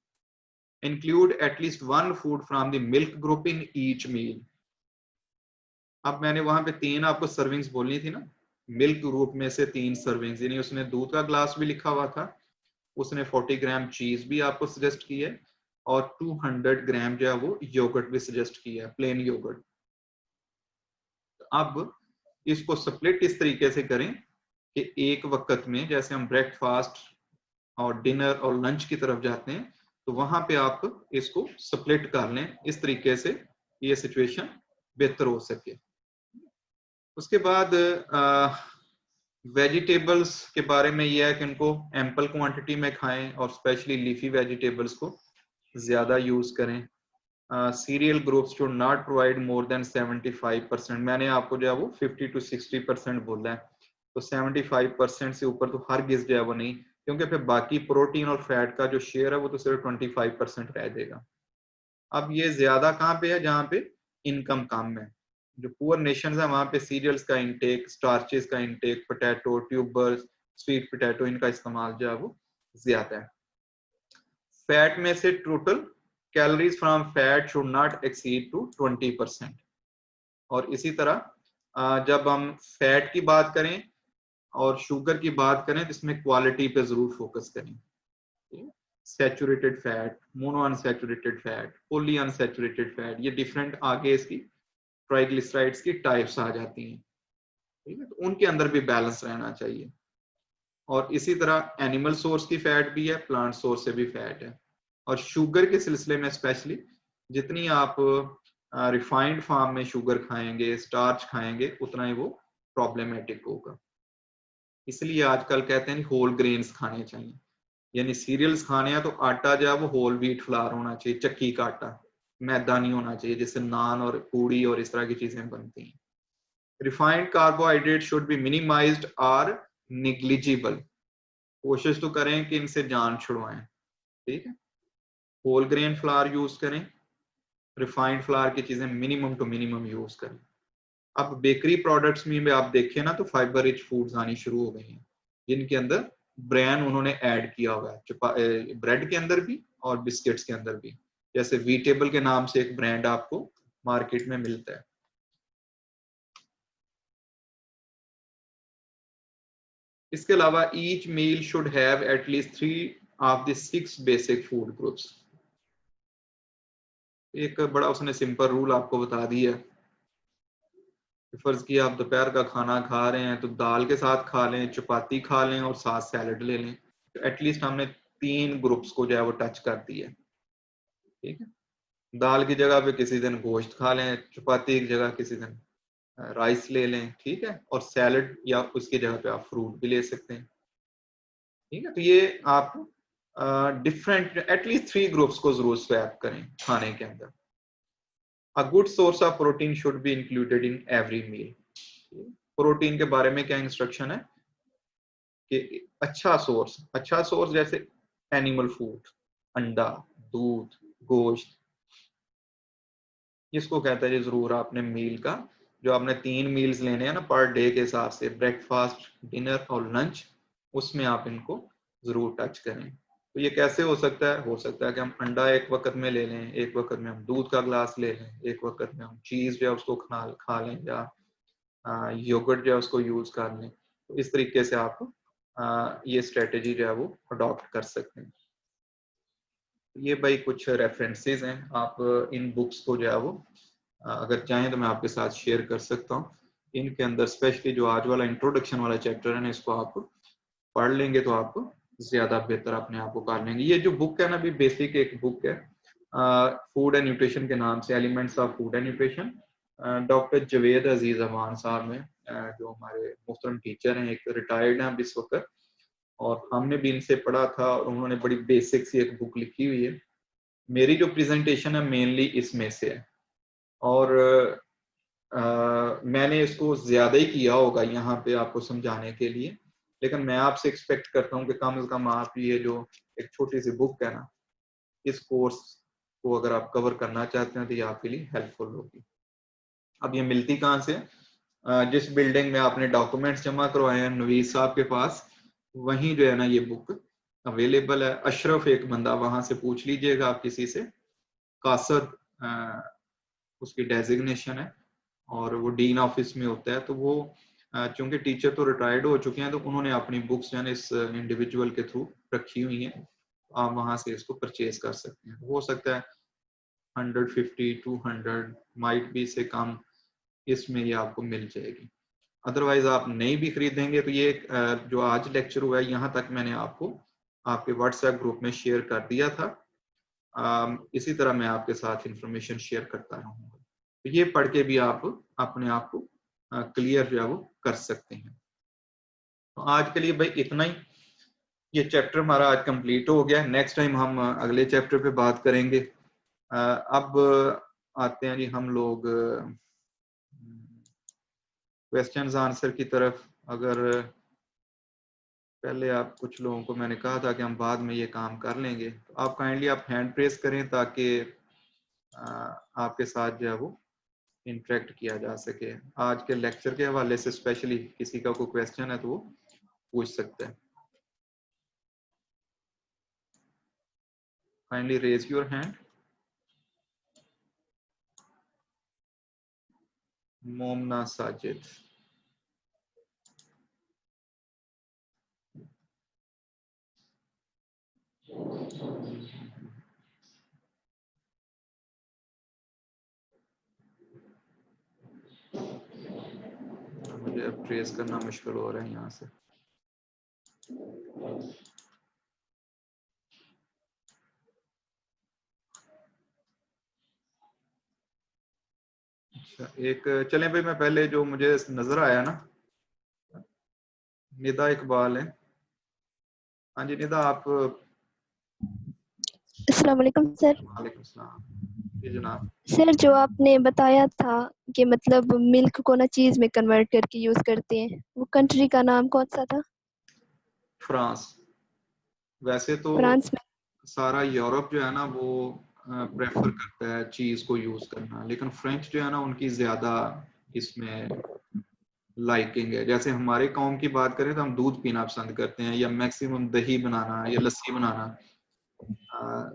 Include at least 1 food from the milk group in each meal. अब मैंने वहां पे 3 आपको सर्विंग्स बोलनी थी ना, मिल्क ग्रुप में से 3 सर्विंग्स, यानी उसने दूध का ग्लास भी लिखा हुआ था, उसने 40 ग्राम चीज भी आपको सजेस्ट की है, और 200 ग्राम जो है वो योगर्ट भी सजेस्ट किया है, प्लेन योगर्ट। अब इसको स्प्लिट इस तरीके से करें कि एक वक्त में जैसे हम ब्रेकफास्ट और डिनर और लंच की तरफ जाते हैं तो वहां पे आप इसको स्प्लिट कर लें, इस तरीके से ये सिचुएशन बेहतर हो सके। उसके बाद वेजिटेबल्स के बारे में यह है कि उनको एम्पल क्वांटिटी में खाएं और स्पेशली लीफी वेजिटेबल्स को ज्यादा यूज करें। Serial groups should not provide more than 75%। मैंने आपको जो है वो 50 to 60% बोला है, तो 75% से ऊपर तो हर गिज जो है वो नहीं, क्योंकि फिर बाकी प्रोटीन और फैट का जो शेयर है वो तो सिर्फ 25% रह जाएगा। अब ये ज्यादा कहाँ पे है, जहाँ पे इनकम कम है। जो पुअर नेशंस है वहां पे सीरियल्स का इंटेक, स्टार्चेस का intake, potato, tubers, sweet potato, इनका इस्तेमाल जो है वो ज्यादा है। फैट में से total calories from fat should not exceed to 20%। और इसी तरह जब हम फैट की बात करें और शुगर की बात करें तो इसमें क्वालिटी पे जरूर फोकस करें। Saturated fat, mono unsaturated fat, poly unsaturated fat, ये डिफरेंट आगे इसकी ट्राइग्लिसराइड्स की टाइप्स आ जाती हैं, ठीक है, तो उनके अंदर भी बैलेंस रहना चाहिए। और इसी तरह एनिमल सोर्स की फैट भी है, प्लांट सोर्स से भी फैट है। और शुगर के सिलसिले में स्पेशली जितनी आप रिफाइंड फॉर्म में शुगर खाएंगे, स्टार्च खाएंगे, उतना ही वो प्रॉब्लमेटिक होगा। इसलिए आजकल कहते हैं होल ग्रेन्स खाने चाहिए, यानी सीरियल्स खाने हैं तो आटा जो है वो होल व्हीट फ्लावर होना चाहिए, चक्की का आटा, मैदा नहीं होना चाहिए, जिससे नान और पूड़ी और इस तरह की चीजें बनती हैं। Refined carbohydrate should be minimised और निग्लिजिबल। कोशिश तो करें कि इनसे जान छुड़वाएं, ठीक है। होल ग्रेन फ्लावर यूज करें, रिफाइंड फ्लावर की चीजें मिनिमम टू मिनिमम यूज करें। अब बेकरी प्रोडक्ट्स में भी आप देखें ना तो फाइबर रिच फूड्स आनी शुरू हो गई हैं, जिनके अंदर ब्रांड उन्होंने ऐड किया हुआ है, ब्रेड के अंदर भी और बिस्किट्स के अंदर भी। जैसे वीटेबल के नाम से एक ब्रांड आपको मार्केट में मिलता है। इसके अलावा each meal should have at least 3 of the 6 basic food groups. एक बड़ा उसने सिंपल रूल आपको बता दिया। फर्ज किया आप दोपहर का खाना खा रहे हैं तो दाल के साथ खा लें, चपाती खा लें और साथ सैलड ले लें, तो एटलीस्ट हमने 3 ग्रुप्स को जो है वो टच कर दिया, ठीक है। दाल की जगह पे किसी दिन गोश्त खा लें, चपाती की जगह किसी दिन राइस ले लें, ठीक है, और सैलड या उसकी जगह पे आप फ्रूट भी ले सकते हैं, ठीक है। तो ये आप डिफरेंट एटलीस्ट 3 ग्रुप्स को जरूर स्वैप करें खाने के अंदर। A good source of protein should be included in every meal. Protein के बारे में क्या इंस्ट्रक्शन है कि अच्छा सोर्स जैसे एनिमल फूड, अंडा, दूध, गोश्त, इसको कहता है जी जरूर आपने मील का, जो आपने 3 मील्स लेने हैं ना पर डे के हिसाब से, ब्रेकफास्ट, डिनर और लंच, उसमें आप इनको जरूर टच करें। तो ये कैसे हो सकता है? हो सकता है कि हम अंडा एक वक्त में ले लें, एक वक्त में हम दूध का ग्लास ले लें, एक वक्त में हम चीज जो है उसको खा लें, या योगर्ट जो है उसको यूज कर लें। तो इस तरीके से आप ये स्ट्रेटेजी जो है वो अडॉप्ट कर सकते हैं। ये भाई कुछ रेफरेंसेस हैं, आप इन बुक्स को जो है वो अगर चाहें तो मैं आपके साथ शेयर कर सकता हूँ। इनके अंदर स्पेशली जो आज वाला इंट्रोडक्शन वाला चैप्टर है ना, इसको आप पढ़ लेंगे तो आप ज्यादा बेहतर अपने आप को कर लेंगे। ये जो बुक है ना, अभी बेसिक एक बुक है फूड एंड न्यूट्रिशन के नाम से, elements of food and nutrition. Doctor Javed Aziz Aman साहब हैं, जो हमारे मुहतरम टीचर हैं, एक रिटायर्ड हैं अब इस वक्त, और हमने भी इनसे पढ़ा था और उन्होंने बड़ी बेसिक सी एक बुक लिखी हुई है। मेरी जो प्रेजेंटेशन है मेनली इसमें से है, और मैंने इसको ज्यादा ही किया होगा यहाँ पे आपको समझाने के लिए, लेकिन मैं आपसे एक्सपेक्ट करता हूँ कि कम से कम आप ये जो एक छोटी सी बुक है ना, इस कोर्स को अगर आप कवर करना चाहते हैं तो ये आपके लिए हेल्पफुल होगी। अब ये मिलती कहाँ से? जिस बिल्डिंग में आपने डॉक्यूमेंट्स जमा करवाए हैं नवीद साहब के पास, वहीं जो है ना ये बुक अवेलेबल है। अशरफ एक बंदा, वहां से पूछ लीजिएगा आप किसी से, कासद उसकी डेजिग्नेशन है और वो डीन ऑफिस में होता है। तो वो चूंकि टीचर तो रिटायर्ड हो चुके हैं, तो उन्होंने अपनी बुक्स जो है इस इंडिविजुअल के थ्रू रखी हुई हैं, आप वहां से इसको परचेज कर सकते हैं। हो सकता है 150 200 माइट भी से कम इसमें ये आपको मिल जाएगी। अदरवाइज आप नहीं भी खरीदेंगे तो ये जो आज लेक्चर हुआ है यहाँ तक मैंने आपको आपके व्हाट्सएप ग्रुप में शेयर कर दिया था। इसी तरह मैं आपके साथ इंफॉर्मेशन शेयर करता रहूंगा। तो ये पढ़ के भी आप अपने आप को क्लियर जो है वो कर सकते हैं। तो आज के लिए भाई इतना ही। ये चैप्टर हमारा आज कंप्लीट हो गया। नेक्स्ट टाइम हम अगले चैप्टर पे बात करेंगे। अब आते हैं जी हम लोग क्वेश्चंस आंसर की तरफ। अगर पहले आप कुछ लोगों को मैंने कहा था कि हम बाद में ये काम कर लेंगे, तो आप काइंडली आप हैंड प्रेस करें ताकि आपके साथ जो है वो इंटरेक्ट किया जा सके। आज के लेक्चर के हवाले से स्पेशली किसी का कोई क्वेश्चन है तो वो पूछ सकते हैं। Kindly raise your hand. Momina Sajid. मुझे अब ट्रेस करना मुश्किल हो रहा है यहाँ से। अच्छा, एक चलें भाई, मैं पहले जो मुझे नजर आया ना, निदा इकबाल है। हाँ जी निदा, आप। अस्सलाम वालेकुम सर। वालेकुम सलाम जी जनाब। सर जो आपने बताया था कि मतलब मिल्क को ना चीज में कन्वर्ट करके यूज करते हैं, वो कंट्री का नाम कौन सा था? फ्रांस। वैसे तो फ्रांस में। सारा यूरोप जो है ना वो प्रेफर करता है चीज को यूज करना, लेकिन फ्रेंच जो है ना उनकी ज्यादा इसमें लाइकिंग है। जैसे हमारे कौम की बात करें तो हम दूध पीना पसंद करते हैं, या मैक्सिमम दही बनाना या लस्सी बनाना।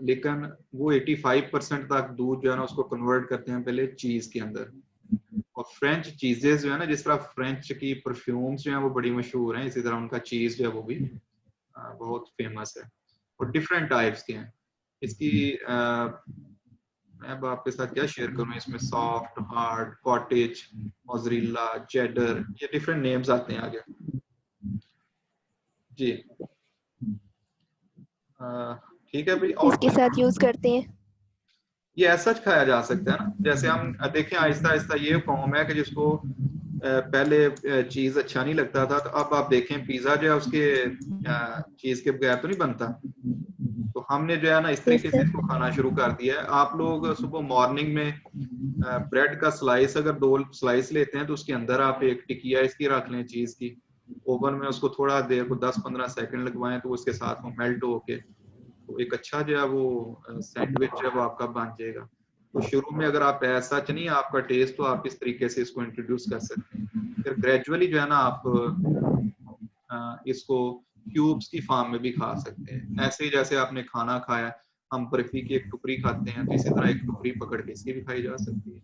लेकिन वो 85% तक दूध जो है ना उसको कन्वर्ट करते हैं पहले चीज के अंदर। और फ्रेंच चीजेस जो है ना, जिस तरह फ्रेंच की परफ्यूम्स जो है वो बड़ी मशहूर हैं, इसी तरह उनका चीज जो है वो भी बहुत फेमस है और डिफरेंट टाइप्स के हैं। इसकी मैं अब आपके साथ क्या शेयर करूं, इसमें soft, hard, cottage, mozzarella, cheddar, ये डिफरेंट नेम्स आते हैं आगे जी। ठीक है भाई। और इसके साथ यूज करते हैं। ये ऐसा खाया जा सकता है ना, जैसे हम देखें आहिस्ता आहिस्ता ये कौम है कि जिसको पहले चीज अच्छा नहीं लगता था, तो अब आप देखें पिज्जा जो है उसके चीज के बगैर तो नहीं बनता। तो हमने जो है ना इस यस तरीके से सर। इसको खाना शुरू कर दिया है। आप लोग सुबह मॉर्निंग में ब्रेड का स्लाइस अगर 2 स्लाइस लेते हैं तो उसके अंदर आप एक टिकिया इसकी रख लें चीज की, ओवन में उसको थोड़ा देर को 10-15 सेकंड लगवाएं तो उसके साथ वो मेल्ट होके तो एक अच्छा जो है वो सैंडविच है वो आपका बन जाएगा। तो शुरू में अगर आप ऐसा नहीं आपका टेस्ट, तो आप इस तरीके से इसको इंट्रोड्यूस कर सकते हैं। फिर ग्रेजुअली जो है ना आप इसको क्यूब्स की फॉर्म में भी खा सकते हैं। ऐसे ही जैसे आपने खाना खाया, हम बर्फी की एक टुकड़ी खाते हैं, तो इसी तरह एक टुकड़ी पकड़ के इसकी भी खाई जा सकती है।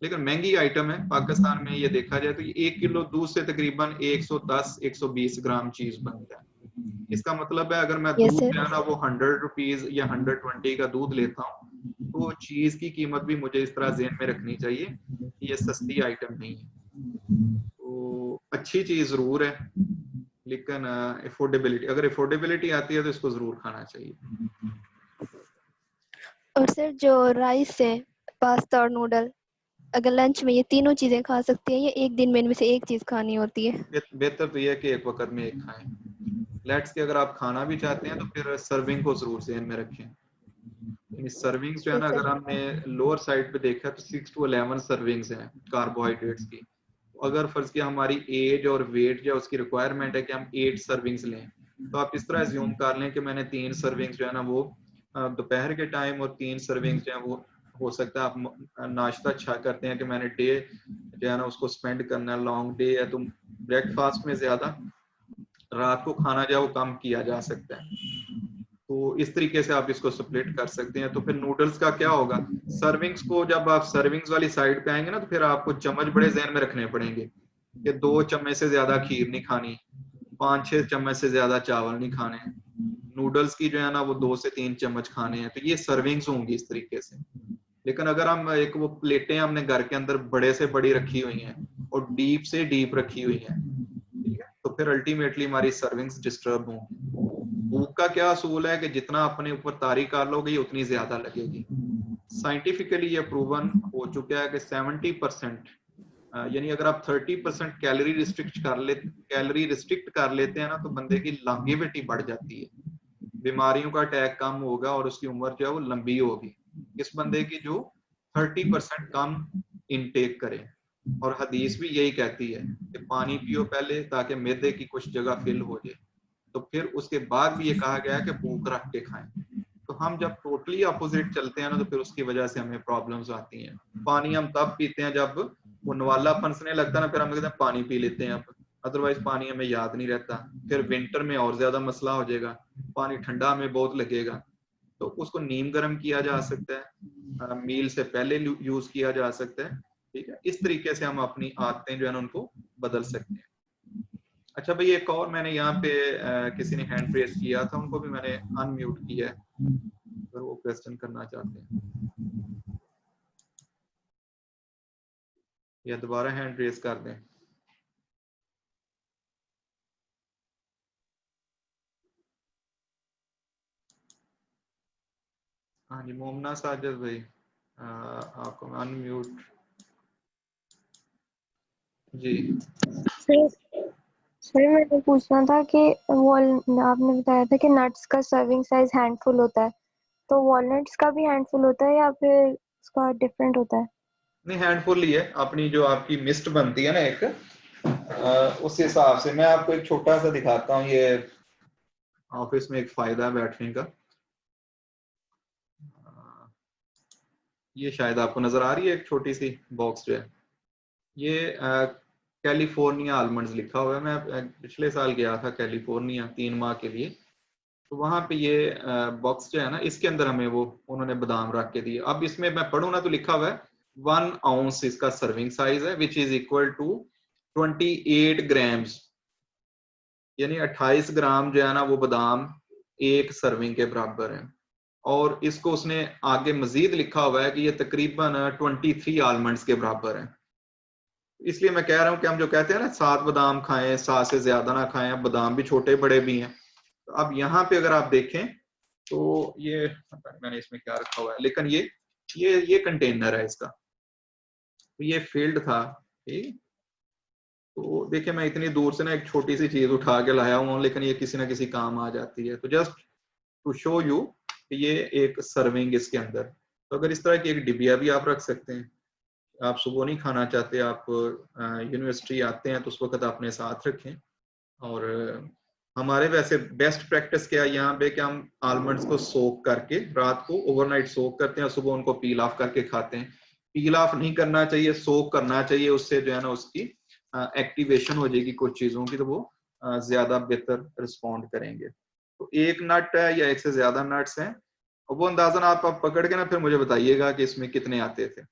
लेकिन महंगी आइटम है। पाकिस्तान में ये देखा जाए तो 1 किलो दूध से तकरीबन 110-120 ग्राम चीज बनता है। इसका मतलब है अगर मैं यस दूध जो सर। है ना वो 100 रुपीज या 120 का दूध लेता हूँ, तो चीज की कीमत भी मुझे इस तरह ज़हन में रखनी चाहिए कि ये सस्ती आइटम नहीं है। तो अच्छी चीज जरूर है, लेकिन अफोर्डेबिलिटी, अगर अफोर्डेबिलिटी आती है तो इसको जरूर खाना चाहिए। और सर जो राइस है, पास्ता और नूडल, अगर लंच में ये तीनों चीजें खा सकते हैं या एक दिन में इनमें से एक चीज खानी होती है? बेहतर तो यह है कि एक वक्त में एक खाएं। लेट्स कि अगर आप खाना भी चाहते हैं तो फिर सर्विंग को जरूर ज़हन में रखें। सर्विंग्स जो है ना, यस अगर सर। हमने लोअर साइड पे देखा तो 6 to 11 सर्विंग्स हैं कार्बोहाइड्रेट्स की। अगर फर्ज किया हमारी एज और वेट जो उसकी रिक्वायरमेंट है कि हम 8 सर्विंग्स लें, तो आप इस तरह एज्यूम कर लें कि मैंने 3 सर्विंग्स जो है ना वो दोपहर के टाइम, और 3 सर्विंग्स जो है वो हो सकता है आप नाश्ता अच्छा करते हैं कि मैंने डे जो है ना उसको स्पेंड करना है, लॉन्ग डे है, तो ब्रेकफास्ट में ज्यादा, रात को खाना जो है वो कम किया जा सकता है। तो इस तरीके से आप इसको स्प्लिट कर सकते हैं। तो फिर नूडल्स का क्या होगा, सर्विंग्स को जब आप सर्विंग्स वाली साइड पे आएंगे ना, तो फिर आपको चम्मच बड़े ज़हन में रखने पड़ेंगे कि 2 चम्मच से ज्यादा खीर नहीं खानी, 5-6 चम्मच से ज्यादा चावल नहीं खाने, नूडल्स की जो है ना वो 2 से 3 चम्मच खाने हैं। तो ये सर्विंग्स होंगी इस तरीके से। लेकिन अगर हम एक वो प्लेटें हमने घर के अंदर बड़े से बड़ी रखी हुई हैं और डीप से डीप रखी हुई हैं, ठीक है, तो फिर अल्टीमेटली हमारी सर्विंग्स डिस्टर्ब होंगी। भूख का क्या असूल है कि जितना अपने ऊपर तारी कर लोगे उतनी ज्यादा लगेगी। साइंटिफिकली ये प्रूवन हो चुका है कि 70%, यानी अगर आप 30% कैलोरी रिस्ट्रिक्ट कर लेते हैं ना, तो बंदे की लॉन्गेविटी बढ़ जाती है, बीमारियों का अटैक कम होगा और उसकी उम्र जो है वो लंबी होगी। इस बंदे की जो 30% कम इनटेक करे। और हदीस भी यही कहती है कि पानी पियो पहले ताकि मैदे की कुछ जगह फिल हो जाए, तो फिर उसके बाद भी ये कहा गया है कि भूख रख के खाएं। तो हम जब टोटली अपोजिट चलते हैं ना, तो फिर उसकी वजह से हमें प्रॉब्लम्स आती हैं। पानी हम तब पीते हैं जब वो नवाला फंसने लगता है ना, फिर हम कहते हैं पानी पी लेते हैं अब, अदरवाइज पानी हमें याद नहीं रहता। फिर विंटर में और ज्यादा मसला हो जाएगा, पानी ठंडा हमें बहुत लगेगा। तो उसको नीम गर्म किया जा सकता है, मील से पहले यूज किया जा सकता है, ठीक है। इस तरीके से हम अपनी आदतें जो है ना उनको बदल सकते हैं। अच्छा भाई, एक और मैंने यहाँ पे किसी ने हैंड रेज किया था, उनको भी मैंने अनम्यूट किया है, अगर वो क्वेश्चन करना चाहते हैं या दोबारा हैंड रेज कर दें। हाँ जी, मोमना साजिद भाई, आपको अनम्यूट जी। सर सर मैंने पूछना था कि वो आपने बताया था कि नट्स का सर्विंग साइज हैंडफुल होता है, तो वॉलनट्स का भी हैंडफुल होता है या फिर उसका डिफरेंट होता है? नहीं, हैंडफुल ही है। अपनी जो आपकी मिस्ट बनती है ना एक, उस हिसाब से मैं आपको एक छोटा सा दिखाता हूँ। ये ऑफिस में एक फायदा है बैठने का। ये शायद आपको नजर आ रही है एक छोटी सी बॉक्स जो है, ये कैलिफोर्निया आलमंड्स लिखा हुआ है। मैं पिछले साल गया था कैलिफोर्निया 3 माह के लिए, तो वहां पे ये बॉक्स जो है ना, इसके अंदर हमें वो उन्होंने बादाम रख के दिए। अब इसमें मैं पढ़ूँ ना, तो लिखा हुआ है 1 आउंस इसका सर्विंग साइज है, which is equal to 28 grams, यानी 28 ग्राम जो है ना वो बादाम एक सर्विंग के बराबर है। और इसको उसने आगे मजीद लिखा हुआ है कि ये तकरीबन 23 आलमंड्स के बराबर है। इसलिए मैं कह रहा हूं कि हम जो कहते हैं ना 7 बादाम खाएं, 7 से ज्यादा ना खाएं, अब बादाम भी छोटे बड़े भी हैं। तो अब यहाँ पे अगर आप देखें तो ये मैंने इसमें क्या रखा हुआ है, लेकिन ये कंटेनर है इसका, तो ये फील्ड था, ठीक। तो देखिए मैं इतनी दूर से ना एक छोटी सी चीज उठा के लाया हूँ, लेकिन ये किसी ना किसी काम आ जाती है। तो जस्ट टू शो यू कि ये एक सर्विंग इसके अंदर। तो अगर इस तरह की एक डिबिया भी आप रख सकते हैं, आप सुबह नहीं खाना चाहते, आप यूनिवर्सिटी आते हैं तो उस वक्त अपने साथ रखें। और हमारे वैसे बेस्ट प्रैक्टिस क्या है यहाँ पे कि हम आलमंड्स को सोक करके रात को ओवरनाइट सोक करते हैं और सुबह उनको पील ऑफ करके खाते हैं। पील ऑफ नहीं करना चाहिए, सोक करना चाहिए, उससे जो है ना उसकी एक्टिवेशन हो जाएगी कुछ चीजों की, तो वो ज्यादा बेहतर रिस्पॉन्ड करेंगे। तो एक नट है या एक से ज्यादा नट्स हैं, और वो अंदाजन आप पकड़ के ना फिर मुझे बताइएगा कि इसमें कितने आते थे।